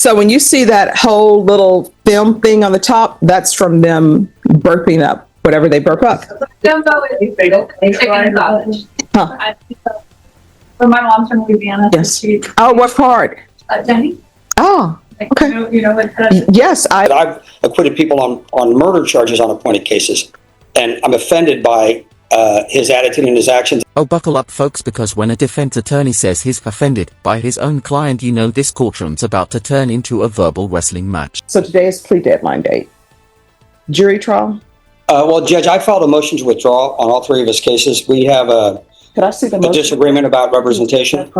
So when you see that whole little film thing on the top, that's from them burping up whatever they burp up. Don't go with chicken sausage. Huh. But my mom's from Louisiana. Yes. So Oh, what part? Jenny. Oh, okay. You know what? Yes, I've acquitted people on murder charges on appointed cases, and I'm offended by his attitude and his actions. Oh, buckle up folks, because when a defense attorney says he's offended by his own client, you know this courtroom's about to turn into a verbal wrestling match. So today is plea deadline date. Jury trial? Well, Judge, I filed a motion to withdraw on all three of his cases. We have Could I see the a motion? disagreement about representation.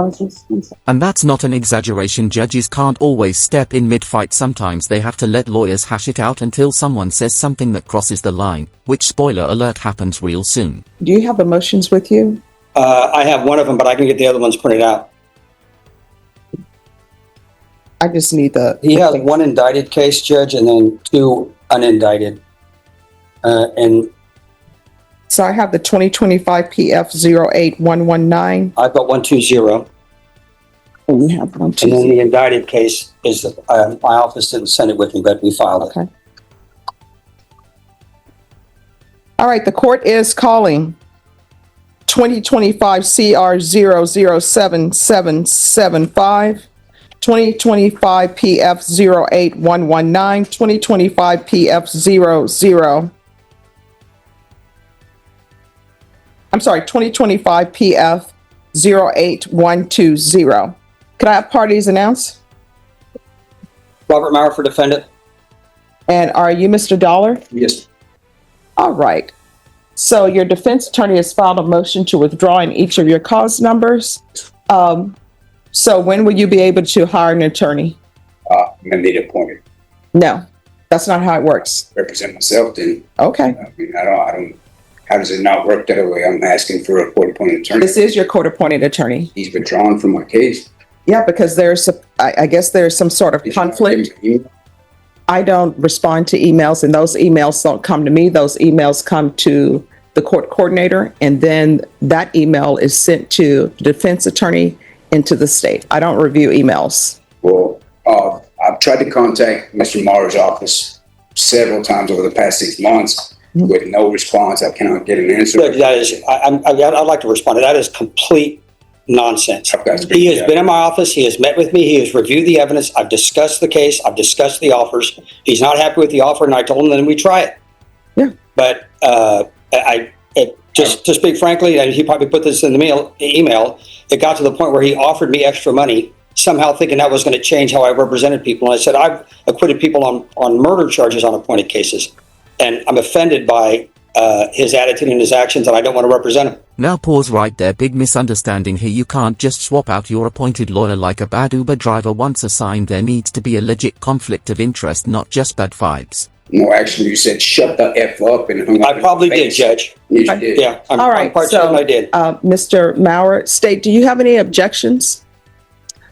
And that's not an exaggeration. Judges can't always step in mid-fight. Sometimes they have to let lawyers hash it out until someone says something that crosses the line, which, spoiler alert, happens real soon. Do you have the motions with you? I have one of them, but I can get the other ones printed out. I just need the... He has one indicted case, Judge, and then two unindicted. And So I have the 2025 PF 08119. I've got 120. And you have one, And two, then the indicted case is, my office didn't send it with me, but we filed it. Okay. All right, the court is calling 2025 CR 007775, 2025 PF 08119, 2025 PF 2025 PF 08120. Could I have parties announced? Robert Maurer for defendant. And are you Mr. Dollar? Yes. All right. So your defense attorney has filed a motion to withdraw in each of your cause numbers. So when will you be able to hire an attorney? I'm gonna need appointed. No, that's not how it works. Represent myself, then. Okay. I mean, I don't. How does it not work that way? I'm asking for a court-appointed attorney. This is your court-appointed attorney. He's withdrawn from my case. Yeah, because I guess there's some sort of conflict. I don't respond to emails, and those emails don't come to me. Those emails come to the court coordinator, and then that email is sent to the defense attorney and to the state. I don't review emails. Well, I've tried to contact Mr. Maurer's office several times over the past 6 months with no response. I cannot get an answer. Look, that is, I'd like to respond to that. Is complete nonsense. He has been in my office. He has met with me. He has reviewed the evidence. I've discussed the case. I've discussed the offers. He's not happy with the offer, and I told him then we try it. Yeah. But just to speak frankly, and he probably put this in the email, it got to the point where he offered me extra money, somehow thinking that was going to change how I represented people. And I said, I've acquitted people on murder charges on appointed cases, and I'm offended by his attitude and his actions, and I don't want to represent him. Now pause right there. Big misunderstanding here. You can't just swap out your appointed lawyer like a bad Uber driver once assigned. There needs to be a legit conflict of interest, not just bad vibes. No, actually, you said shut the F up and hung up. I probably did, Judge. Yes, you did. Yeah, All right, I'm quite certain I did. Mr. Maurer, State, do you have any objections?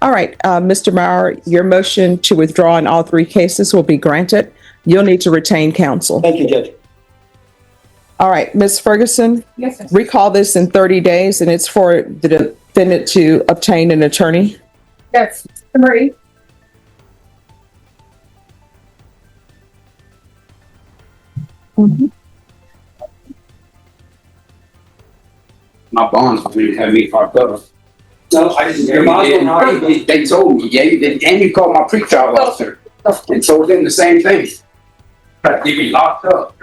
All right, Mr. Maurer, your motion to withdraw in all three cases will be granted. You'll need to retain counsel. Thank you, Judge. All right, Ms. Ferguson, Yes, sir. recall this in 30 days, and it's for the defendant to obtain an attorney. Yes. Marie. My bonds didn't have me fucked up. No, I didn't. Your mom's going hard. They told me, yeah, and you called my pretrial officer and told them the same thing. Try to get me locked up.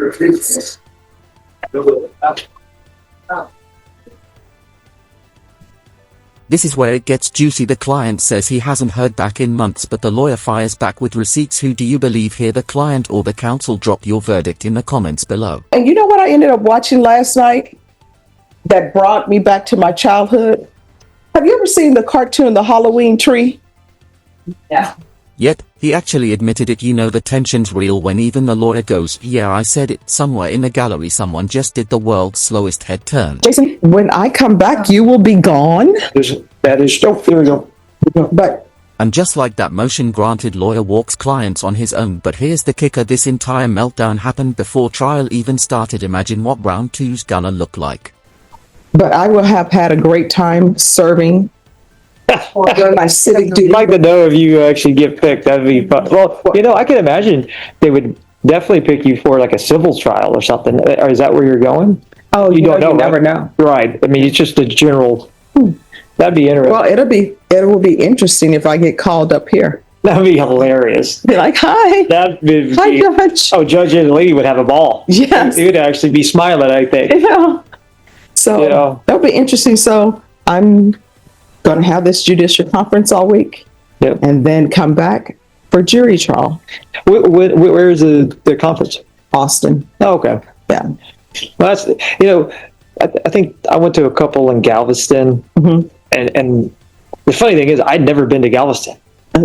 This is where it gets juicy. The client says he hasn't heard back in months, but the lawyer fires back with receipts. Who do you believe here, the client or the counsel? Drop your verdict in the comments below. And you know what I ended up watching last night that brought me back to my childhood? Have you ever seen the cartoon, The Halloween Tree? Yeah. Yet, he actually admitted it. You know the tension's real when even the lawyer goes, yeah, I said it. Somewhere in the gallery someone just did the world's slowest head turn. Jason, when I come back, you will be gone. That is still there we go. But And just like that, motion granted, lawyer walks clients on his own. But here's the kicker, this entire meltdown happened before trial even started. Imagine what round two's gonna look like. I will have had a great time serving My civic I'd duty. like to know if you actually get picked. That'd be fun. Well, I can imagine they would definitely pick you for like a civil trial or something. Or is that where you're going? Oh, You don't know, you never right? know. Right. I mean, it's just a general. That'd be interesting. Well, it will be interesting if I get called up here. That'd be hilarious. Be like, hi, That would hi, be. Judge. Oh, Judge and Lee would have a ball. Yes. He would actually be smiling, I think. Yeah. So Yeah. that'll be interesting. So I'm going to have this judicial conference all week, Yep. and then come back for jury trial, Where is the conference? Austin. Oh, okay. Yeah. Well, that's, I think I went to a couple in Galveston, Mhm. and the funny thing is, I'd never been to Galveston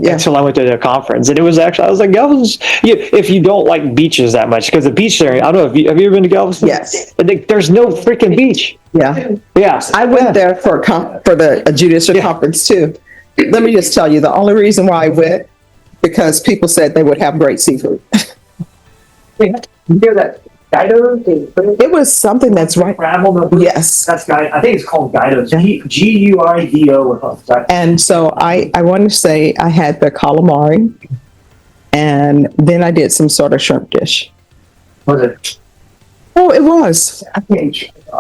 Yeah. until I went to the conference, and it was actually, I was like, Galveston, if you don't like beaches that much, because the beach there, I don't know, have you ever been to Galveston? Yes. There's no freaking beach. Yeah. Yeah. I went there for a judicial conference too. Let me just tell you, the only reason why I went, because people said they would have great seafood. You hear that? Guido? It was something that's right. Yes. That's Guido. I think it's called Guido. Guido. And so I want to say I had the calamari, and then I did some sort of shrimp dish. Was it? Oh, it was. I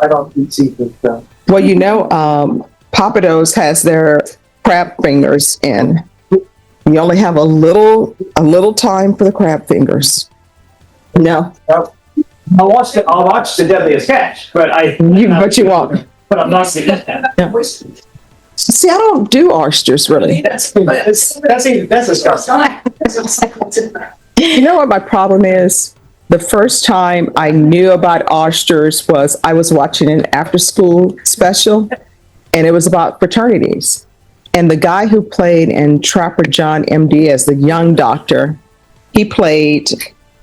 don't eat seafood, so. Well, Papados has their crab fingers in. You only have a little time for the crab fingers. No, I'll watch the Deadliest Catch, but but you won't. But I'm not going to eat that. Yeah. See, I don't do oysters really. That's disgusting. You know what my problem is? The first time I knew about oysters was I was watching an after-school special, and it was about fraternities. And the guy who played in Trapper John MD as the young doctor, he played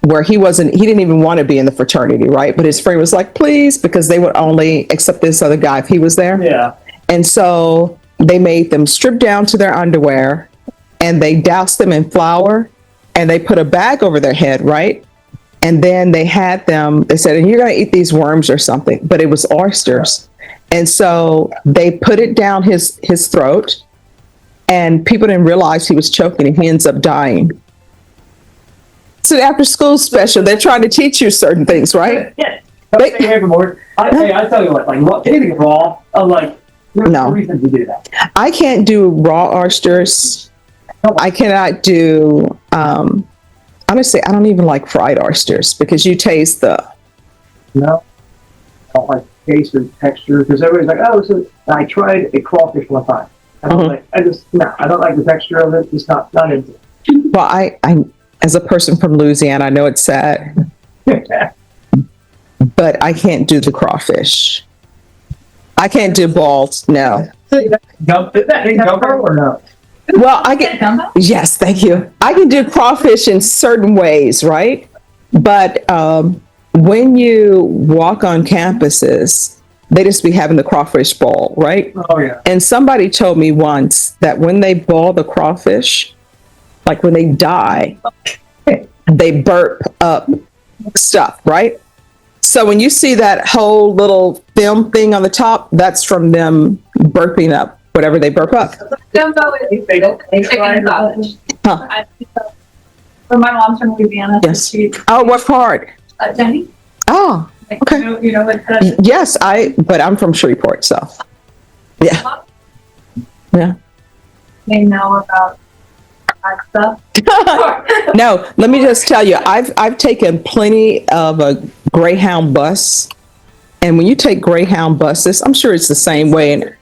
where he didn't even want to be in the fraternity, right? But his friend was like, please, because they would only accept this other guy if he was there. Yeah. And so they made them strip down to their underwear, and they doused them in flour, and they put a bag over their head, right? And then they said, and you're going to eat these worms or something, but it was oysters. And so they put it down his throat, and people didn't realize he was choking, and he ends up dying. It's an after school special. They're trying to teach you certain things, right? Yeah. I tell you what, anything raw, I'm like, there's No. no reason to do that. I can't do raw oysters. I cannot do, honestly, I don't even like fried oysters because you taste No. I don't like taste or texture, because everybody's like, oh, so I tried a crawfish one time. And I'm like, I don't like the texture of it. It's not into it. well, I, as a person from Louisiana, I know it's sad, but I can't do the crawfish. I can't do balls. No. Gumbo or no? Well, I get, Gumbo? yes, thank you. I can do crawfish in certain ways, right? But when you walk on campuses, they just be having the crawfish ball, right? Oh, yeah. And somebody told me once that when they boil the crawfish, like when they die, they burp up stuff, right? So when you see that whole little film thing on the top, that's from them burping up whatever they burp up. Gumbo is chicken sausage. Huh. But my mom's from Louisiana. Yes. She, Oh, what part? Jenny. Oh, okay. You know what that is? Yes, but I'm from Shreveport, so. Yeah. Yeah. They know about that stuff. No, let me just tell you, I've taken plenty of a Greyhound bus. And when you take Greyhound buses, I'm sure it's the same way in